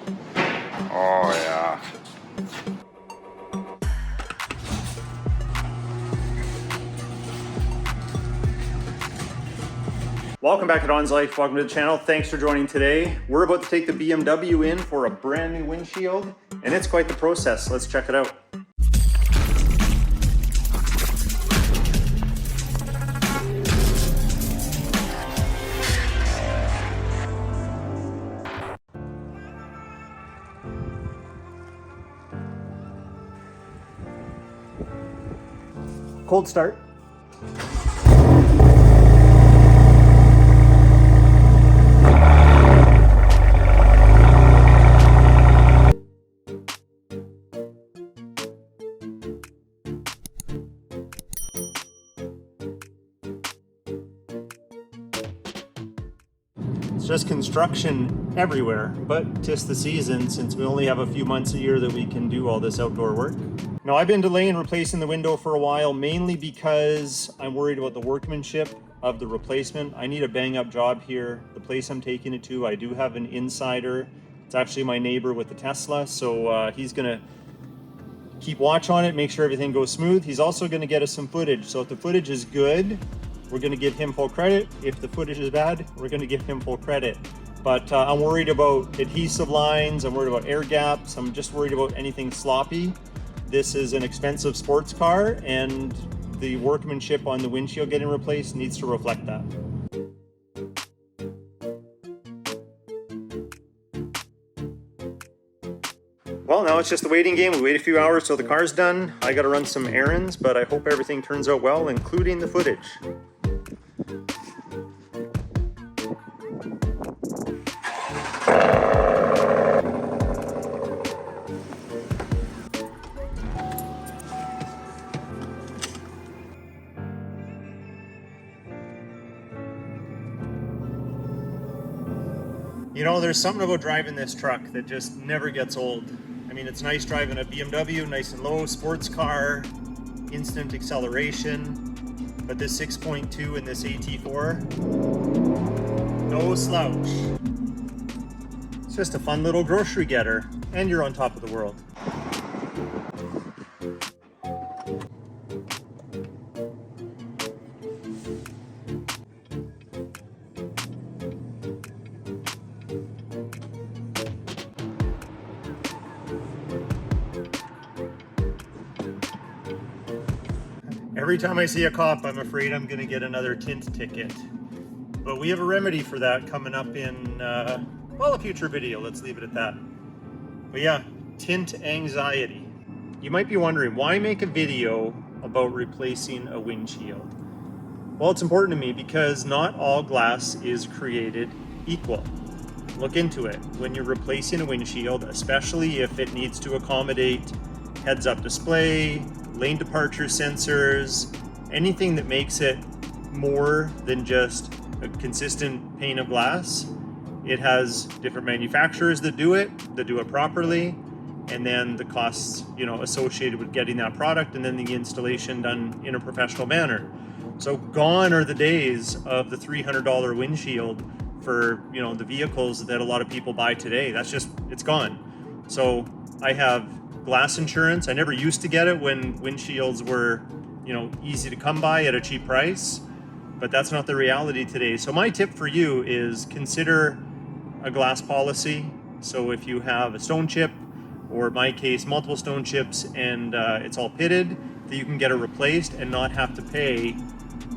Oh yeah. Welcome back to Don's Life. Welcome to the channel. Thanks for joining today. We're about to take the BMW in for a brand new windshield, and it's quite the process. Let's check it out. Cold start. It's just construction everywhere, but just the season, since we only have a few months a year that we can do all this outdoor work. Now, I've been delaying replacing the window for a while, mainly because I'm worried about the workmanship of the replacement. I need a bang up job here. The place I'm taking it to, I do have an insider. It's actually my neighbor with the Tesla, so he's gonna keep watch on it, make sure everything goes smooth. He's also gonna get us some footage. So if the footage is good, we're gonna give him full credit. If the footage is bad, we're gonna give him full credit. But I'm worried about adhesive lines, I'm worried about air gaps, I'm just worried about anything sloppy. This is an expensive sports car, and the workmanship on the windshield getting replaced needs to reflect that. Well, now it's just the waiting game. We wait a few hours till the car's done. I gotta run some errands, but I hope everything turns out well, including the footage. You know, there's something about driving this truck that just never gets old. I mean, it's nice driving a BMW, nice and low, sports car, instant acceleration. But this 6.2 and this AT4, no slouch. It's just a fun little grocery getter, and you're on top of the world. Every time I see a cop, I'm afraid I'm gonna get another tint ticket. But we have a remedy for that coming up in, well, a future video, let's leave it at that. But yeah, tint anxiety. You might be wondering, why make a video about replacing a windshield? Well, it's important to me because not all glass is created equal. Look into it. When you're replacing a windshield, especially if it needs to accommodate heads-up display, lane departure sensors, anything that makes it more than just a consistent pane of glass. It has different manufacturers that do it properly, and then the costs, you know, associated with getting that product, and then the installation done in a professional manner. So gone are the days of the $300 windshield for, you know, the vehicles that a lot of people buy today. That's just, it's gone. So I have glass insurance. I never used to get it when windshields were, you know, easy to come by at a cheap price, but that's not the reality today. So my tip for you is consider a glass policy. So if you have a stone chip, or in my case, multiple stone chips, and it's all pitted, that you can get it replaced and not have to pay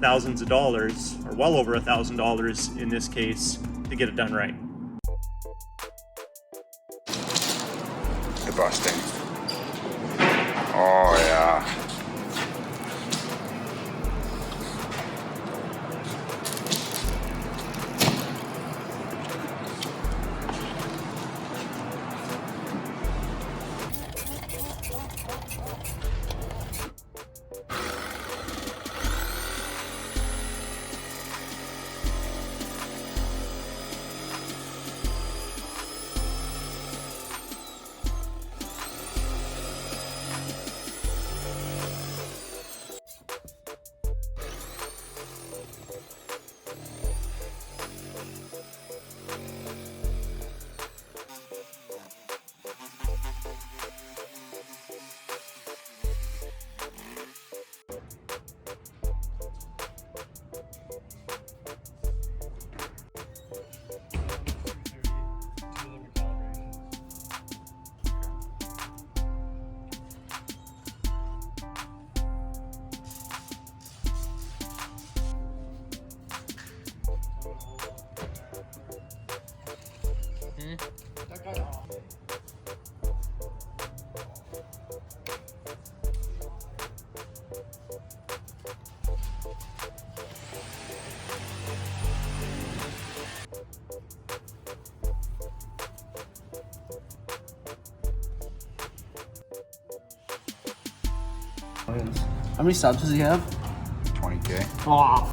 thousands of dollars, or well over $1,000 in this case, to get it done right. The busting. Oh yeah. That guy's off. How many subs does he have? 20K. Oh,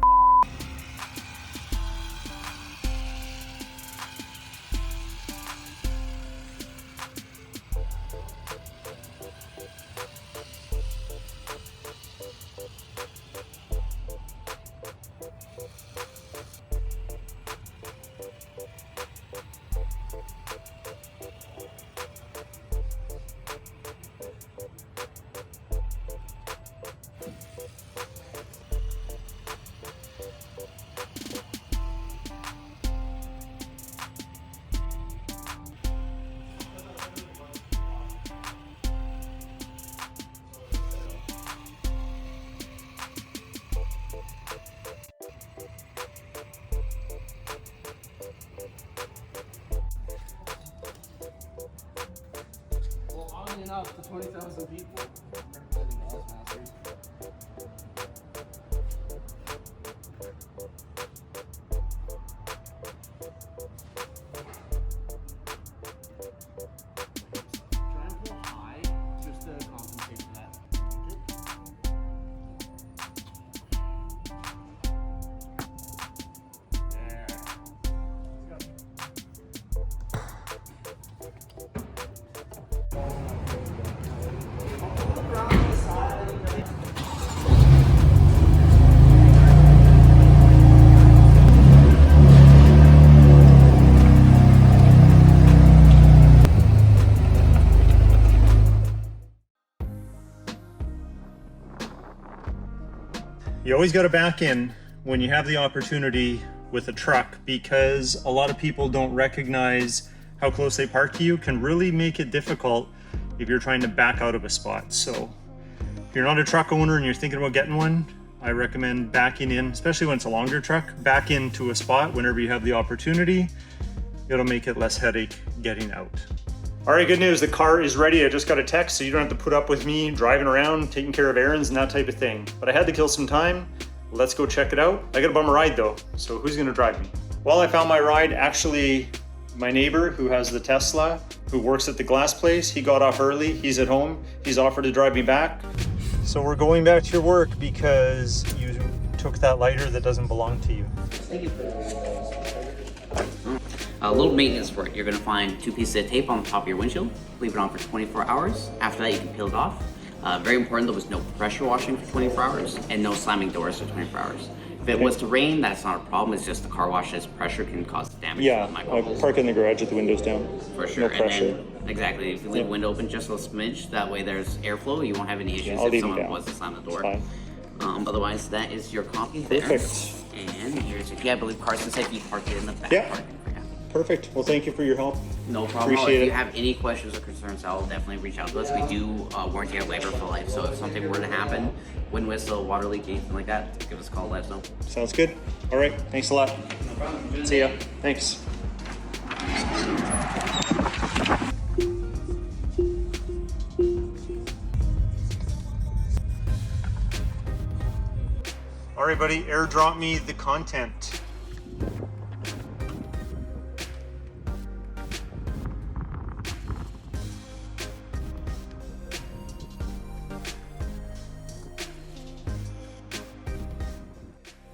well, oddly enough, the 20,000 people representing the Masters. Try and pull high just to compensate for that. There. You always got to back in when you have the opportunity with a truck, because a lot of people don't recognize how close they park to you can really make it difficult if you're trying to back out of a spot. So if you're not a truck owner and you're thinking about getting one, I recommend backing in, especially when it's a longer truck, back into a spot whenever you have the opportunity. It'll make it less headache getting out. All right, good news, the car is ready. I just got a text, so you don't have to put up with me driving around, taking care of errands and that type of thing. But I had to kill some time. Let's go check it out. I got a bum ride though, so who's gonna drive me? Well, I found my ride. Actually, my neighbor who has the Tesla, who works at the glass place, he got off early, he's at home. He's offered to drive me back. So we're going back to your work because you took that lighter that doesn't belong to you. Thank you for that. A little maintenance work. You're going to find 2 pieces of tape on the top of your windshield. Leave it on for 24 hours. After that, you can peel it off. Very important, there was no pressure washing for 24 hours and no slamming doors for 24 hours. If it was to rain, that's not a problem. It's just the car wash's pressure can cause damage. Yeah, to the I microphones. park in the garage with the windows down. For sure. No pressure. And then, exactly. If you leave the window open just a smidge, that way there's airflow. You won't have any issues I'll if leave it someone down. was to slam the door. Fine. Otherwise, that is your copy there. Perfect. And here's, yeah, I believe Carson said you parked it in the back. Yeah. Parking. Perfect. Well, thank you for your help. No problem. Appreciate If it. you have any questions or concerns, I'll definitely reach out to us. We do warranty our labor for life. So if something were to happen, wind whistle, water leak, anything like that, give us a call, let us know. Sounds good. All right. Thanks a lot. No problem. See ya. Thanks. All right, buddy. Airdrop me the content.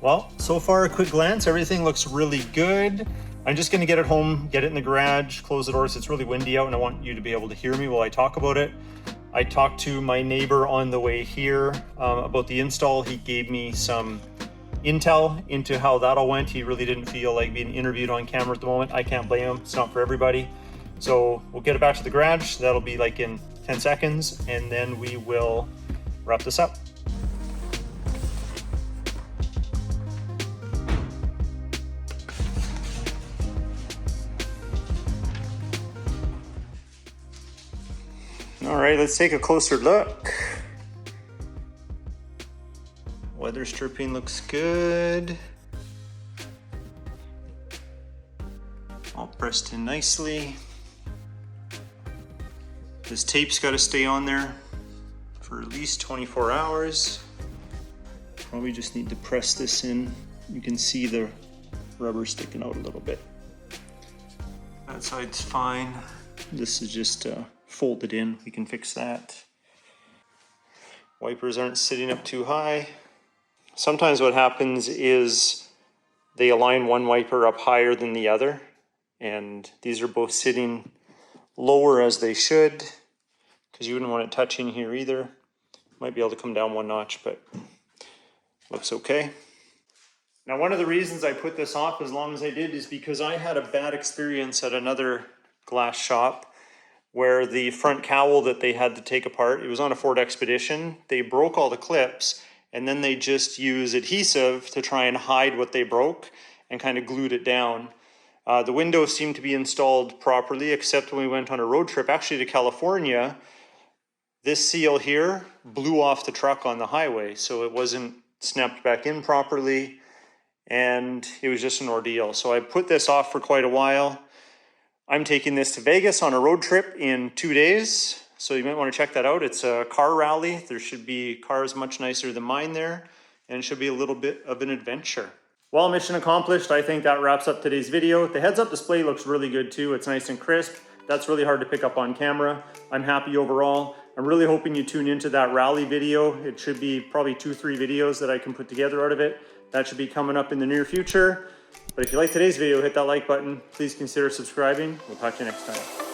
Well, so far a quick glance, everything looks really good. I'm just gonna get it home, get it in the garage, close the doors. It's really windy out and I want you to be able to hear me while I talk about it. I talked to my neighbor on the way here about the install. He gave me some intel into how that all went. He really didn't feel like being interviewed on camera at the moment. I can't blame him, it's not for everybody. So we'll get it back to the garage. That'll be like in 10 seconds and then we will wrap this up. All right, let's take a closer look. Weather stripping looks good. All pressed in nicely. This tape's got to stay on there for at least 24 hours. Probably just need to press this in. You can see the rubber sticking out a little bit. That side's fine. This is just folded in. We can fix that. Wipers aren't sitting up too high. Sometimes what happens is they align one wiper up higher than the other, and these are both sitting lower as they should, because you wouldn't want it touching here either. Might be able to come down one notch, but looks okay. Now, one of the reasons I put this off as long as I did is because I had a bad experience at another glass shop where the front cowl that they had to take apart, it was on a Ford Expedition, they broke all the clips, and then they just used adhesive to try and hide what they broke and kind of glued it down. The windows seemed to be installed properly, except when we went on a road trip, actually to California. This seal here blew off the truck on the highway, so it wasn't snapped back in properly, and it was just an ordeal. So I put this off for quite a while. I'm taking this to Vegas on a road trip in 2 days, so you might want to check that out. It's a car rally. There should be cars much nicer than mine there, and it should be a little bit of an adventure. Well, mission accomplished. I think that wraps up today's video. The heads-up display looks really good too. It's nice and crisp. That's really hard to pick up on camera. I'm happy overall. I'm really hoping you tune into that rally video. It should be probably 2-3 videos that I can put together out of it. That should be coming up in the near future. But if you like today's video, hit that like button. Please consider subscribing. We'll talk to you next time.